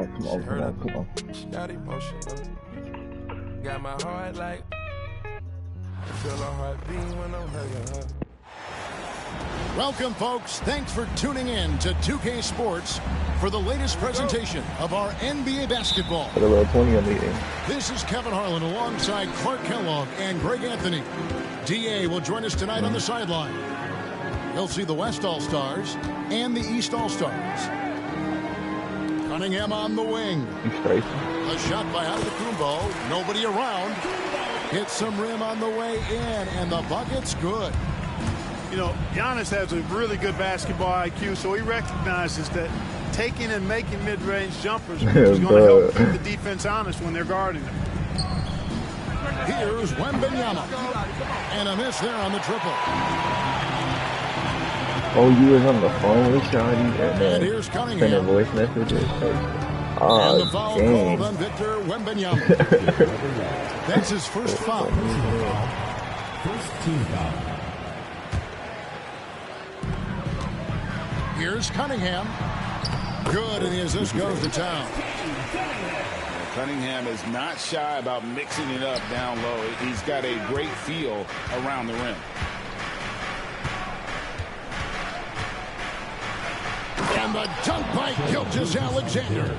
right, come on, come on, come on. Got emotion, got my heart like I feel a heartbeat when I'm hugging her. Welcome, folks. Thanks for tuning in to 2K Sports for the latest presentation of our NBA basketball. Put a little 20 on the end. This is Kevin Harlan alongside Clark Kellogg and Greg Anthony. DA will join us tonight on the sideline. He'll see the West All-Stars and the East All-Stars. Cunningham on the wing. A shot by Antetokounmpo. Nobody around. Hits some rim on the way in, and the bucket's good. You know, Giannis has a really good basketball IQ, so he recognizes that taking and making mid-range jumpers is going to help keep the defense honest when they're guarding him. Here's Wembanyama. And a miss there on the triple. Oh, you was on the phone with Shawty and here's Cunningham. Sending voice messages. And the foul called on Victor Wembanyama. That's his first foul. First team foul. Here's Cunningham. Good, and the assist goes to town. Cunningham is not shy about mixing it up down low. He's got a great feel around the rim. And the dunk by Gilgeous-Alexander.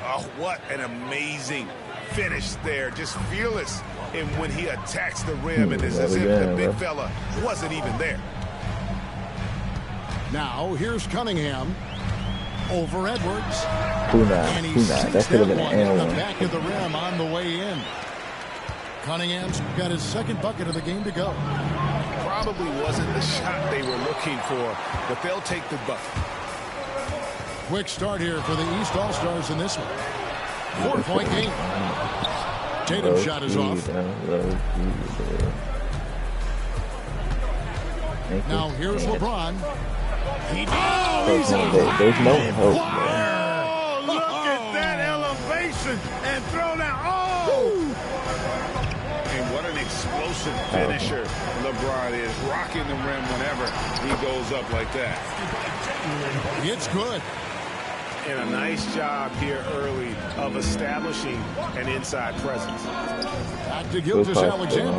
Oh, what an amazing finish there. Just fearless in when he attacks the rim. And it's as if the big fella wasn't even there. Now, here's Cunningham. Over Edwards. And he sinks that one in the back of the rim on the way in. Cunningham's got his second bucket of the game to go. Probably wasn't the shot they were looking for, but they'll take the bucket. Quick start here for the East All-Stars in this one. 4-point game. Tatum's shot is off. Now here's LeBron. He's no hope. Oh, look at that elevation and throw down. Oh! And what an explosive finisher LeBron is, rocking the rim whenever he goes up like that. It's good. And a nice job here early of establishing an inside presence. Back to Gilgeous-Alexander.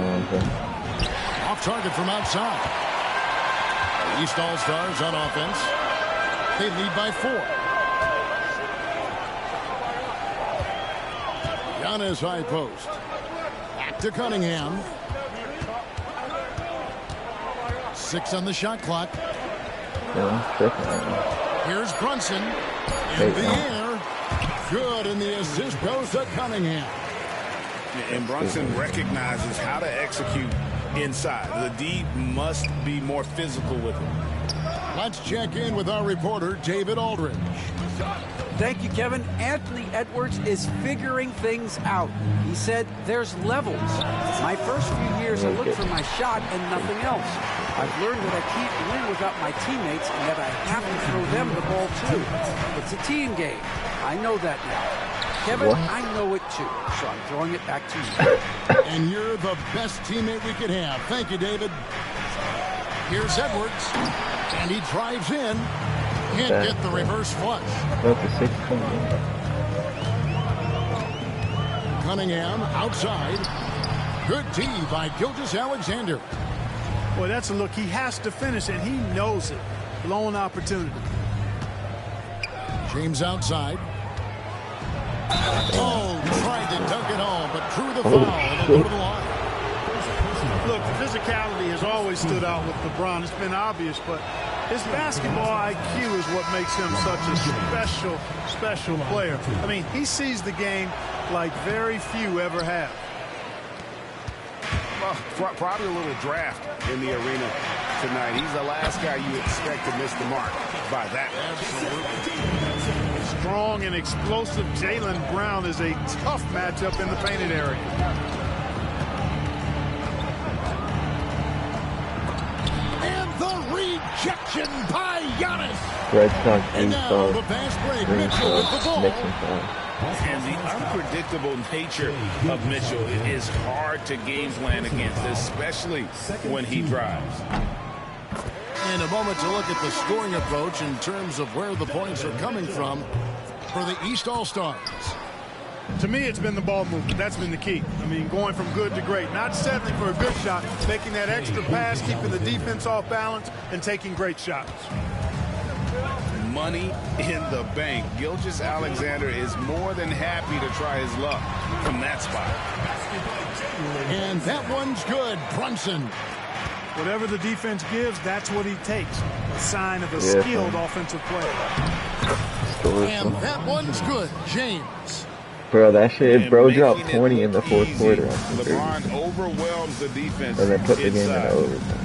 Off target from outside. The East All-Stars on offense. They lead by 4. Giannis high post. Back to Cunningham. 6 on the shot clock. Here's Brunson. In the air. Good, and the assist goes to Cunningham. And Brunson recognizes how to execute inside. The D must be more physical with him. Let's check in with our reporter, David Aldridge. Thank you, Kevin. Anthony Edwards is figuring things out. He said there's levels. My first few years, I looked for my shot and nothing else. I've learned that I can't win without my teammates and that I have to throw them the ball, too. It's a team game. I know that now. Kevin, I know it, too. So I'm throwing it back to you. And you're the best teammate we could have. Thank you, David. Here's Edwards. And he drives in. Can't get the reverse flush. Cunningham outside. Good D by Gilgeous-Alexander. Boy, that's a look. He has to finish, and he knows it. Blown opportunity. James outside. Oh, tried to dunk it home, but drew the foul and will go to the line. Look, the physicality has always stood out with LeBron. It's been obvious, but his basketball IQ is what makes him such a special player. I mean, he sees the game like very few ever have. Well, probably a little draft in the arena tonight. He's the last guy you expect to miss the mark by that. Absolutely. Strong and explosive Jaylen Brown is a tough matchup in the painted area. And the rejection by Giannis. And now the fast break. Mitchell with the ball. And the unpredictable nature of Mitchell is hard to game plan against, especially when he drives. And a moment to look at the scoring approach in terms of where the points are coming from. for the East All-Stars. To me, it's been the ball movement. That's been the key. I mean, going from good to great. Not settling for a good shot, making that extra pass, keeping the defense off balance, and taking great shots. Money in the bank. Gilgeous-Alexander is more than happy to try his luck from that spot. And that one's good. Brunson. Whatever the defense gives, that's what he takes. A sign of a skilled offensive player. And that one's good. James. Bro, that shit, bro dropped 20 in the fourth quarter. LeBron overwhelms the defense and then put the game in inside. overtime.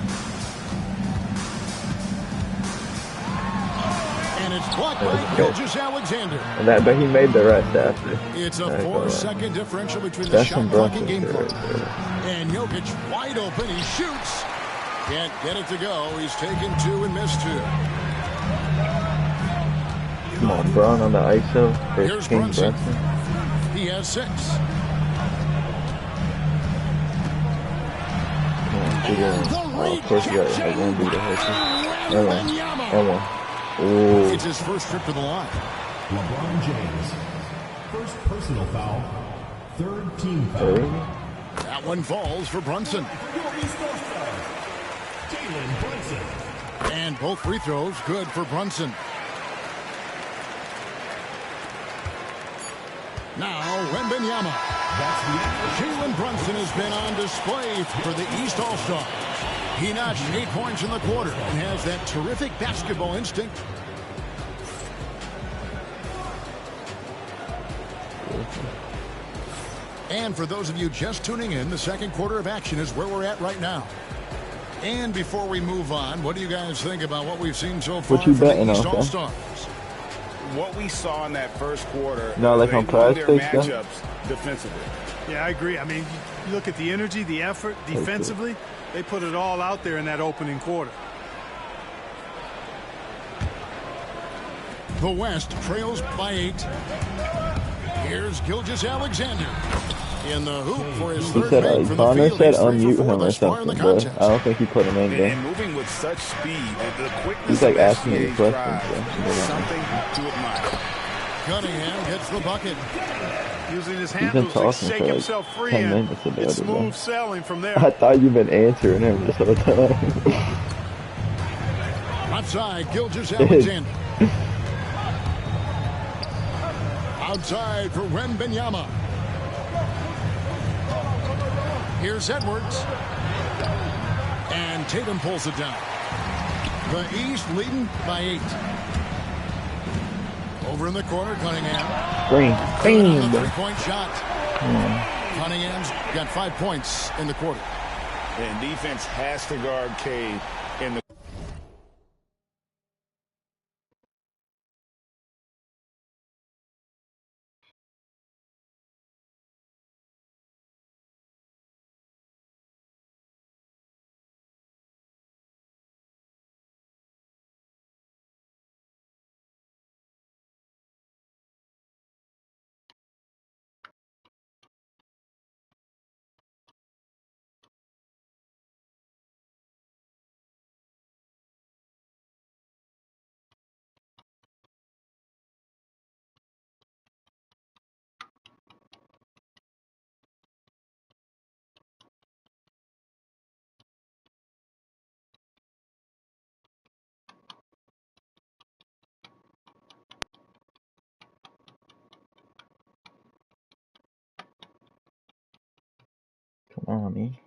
And it's blocked by Gilgeous-Alexander. And that, but he made the rest after. It's a 4-second differential between the That's shot some clock Brunson and game shit clock. right there. And Jokic wide open. He shoots. Can't get it to go. He's taken 2 and missed 2. Come on, Braun on the ISO for Here's King Brunson. Brunson. He has 6. Oh, of course you got like one beat ahead. Come on. Ooh. It's his first trip to the line. LeBron James. First personal foul. Third team foul. That one falls for Brunson. Jalen Brunson. And both free throws good for Brunson. Now, Wembanyama. Jalen Brunson has been on display for the East All-Stars. He notched 8 points in the quarter and has that terrific basketball instinct. And for those of you just tuning in, the second quarter of action is where we're at right now. And before we move on, what do you guys think about what we've seen so far What you from the betting East on, All-Stars? What we saw in that first quarter, No, like they on won Prize their Picks, though? matchups defensively. Yeah, I agree. I mean, you look at the energy, the effort, defensively, they put it all out there in that opening quarter. The West trails by 8. Here's Gilgeous-Alexander in the hoop for his He third said, make from the Connor field. said He's 3 for unmute 4 him or thus far in the something, but contest. I don't think he put him in there. And moving with such speed, the quickness He's like of asking me SGA's questions. drive, something to admire. Cunningham gets the bucket. Using his been handles to talking shake for like himself free, 10 and minutes about it's it, bro. smooth sailing from there. I thought you've been answering him this whole time. Outside, Gilgeous-Alexander. Outside for Wembanyama. Here's Edwards. And Tatum pulls it down. The East leading by 8. Over in the corner, Cunningham. Green. On the Bam. three-point shot. Cunningham's got 5 points in the quarter. And defense has to guard Cade in the Come on, E.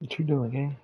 What you doing, gang?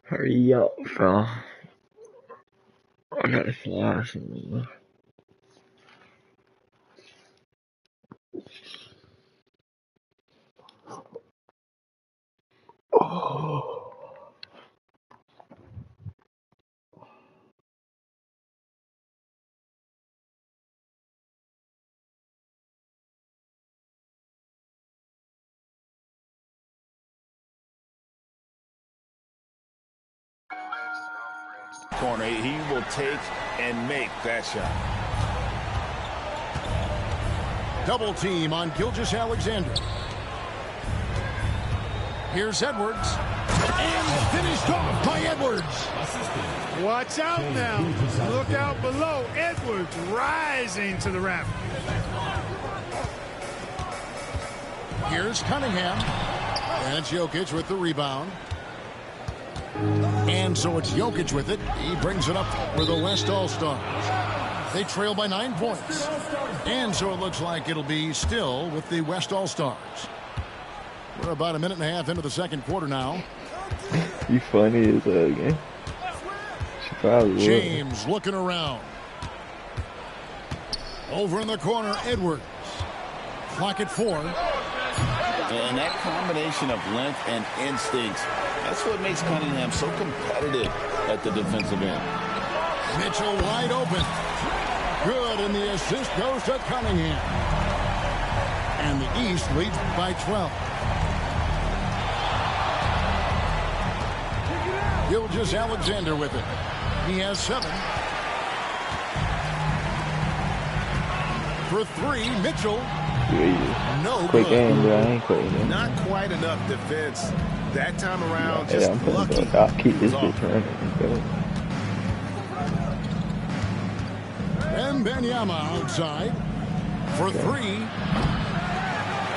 Hurry up, fella. I gotta fly somewhere. Oh. Corner, he will take and make that shot. Double team on Gilgeous-Alexander. Here's Edwards. And finished off by Edwards. Watch out now. Look out below. Edwards rising to the rack. Here's Cunningham. And it's Jokic with the rebound. And so it's Jokic with it. He brings it up for the West All-Stars. They trail by 9 points. And so it looks like it'll be still with the West All-Stars. We're about a minute and a half into the second quarter now. You funny as hell again. She probably would. James looking around. Over in the corner, Edwards. Clock at 4. And that combination of length and instincts, that's what makes Cunningham so competitive at the defensive end. Mitchell wide open. Good, and the assist goes to Cunningham. And the East leads by 12. Gilgeous-Alexander with it. He has 7. For 3, Mitchell. No quick good. game, bro. I ain't quitting. Not quite enough defense that time around. Just I'm lucky. I'll keep this bitch running. Wembanyama outside for 3.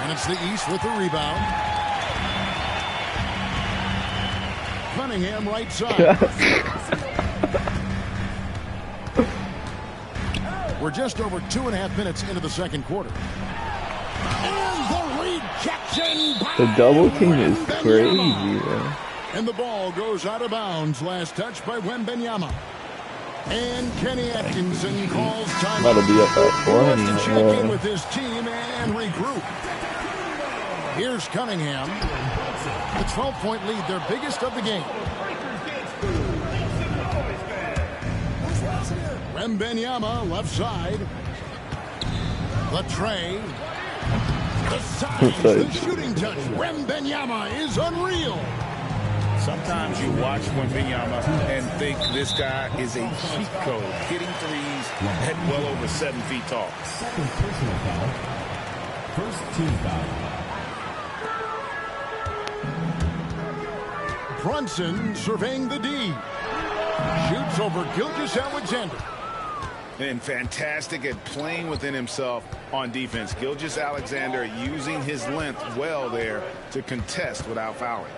And it's the East with the rebound. Cunningham right side. We're just over 2.5 minutes into the second quarter. And the rejection by The double team is crazy, bro. And the ball goes out of bounds. Last touch by Wembanyama. And Kenny Atkinson calls time. About to be up at He wants to 20. check in with his team and regroup. Here's Cunningham. The 12-point lead, their biggest of the game. Wembanyama left side. Latre. The size, the shooting touch. Wembanyama is unreal. Sometimes you watch Wembanyama and think this guy is a cheat code, hitting threes at well over 7 feet tall. Second personal foul. First team foul. Brunson surveying the D. Shoots over Gilgeous-Alexander. And fantastic at playing within himself on defense. Gilgeous-Alexander using his length well there to contest without fouling.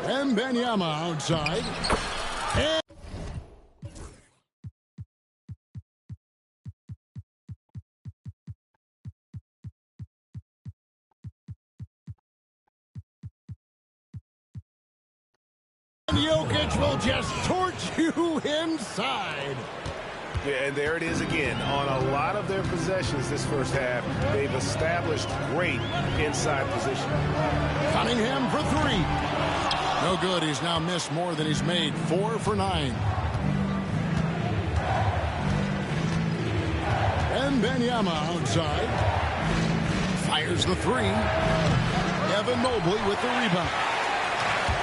Wembanyama outside. And Jokic will just torch you inside. Yeah, and there it is again. On a lot of their possessions this first half, they've established great inside position. Cunningham for 3. No good. He's now missed more than he's made. 4 for 9. Wembanyama outside. Fires the 3. Evan Mobley with the rebound.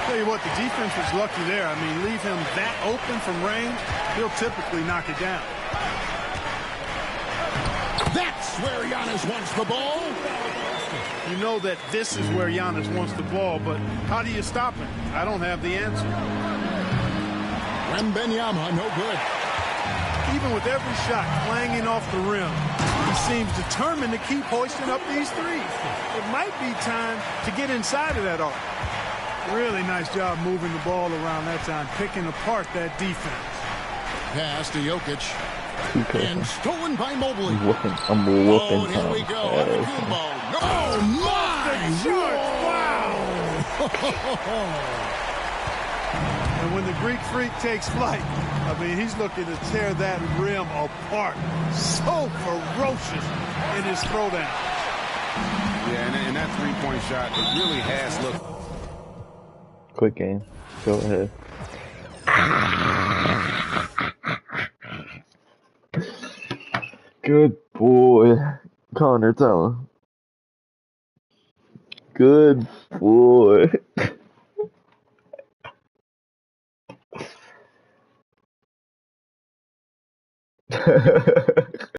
Tell you what, the defense was lucky there. I mean, leave him that open from range, he'll typically knock it down. That's where Giannis wants the ball. You know that this is where Giannis wants the ball, but how do you stop him? I don't have the answer. Wembanyama, no good. Even with every shot clanging off the rim, he seems determined to keep hoisting up these threes. It might be time to get inside of that arc. Really nice job moving the ball around that time, picking apart that defense. Pass to Jokic. And stolen by Mobley. I'm whooping Oh, here we go. Oh, my! Wow! And when the Greek Freak takes flight, I mean, he's looking to tear that rim apart. So ferocious in his throwdown. Yeah, and that three-point shot, it really has looked. Quick game. Go ahead. Good boy. Connor, tell him. Good boy.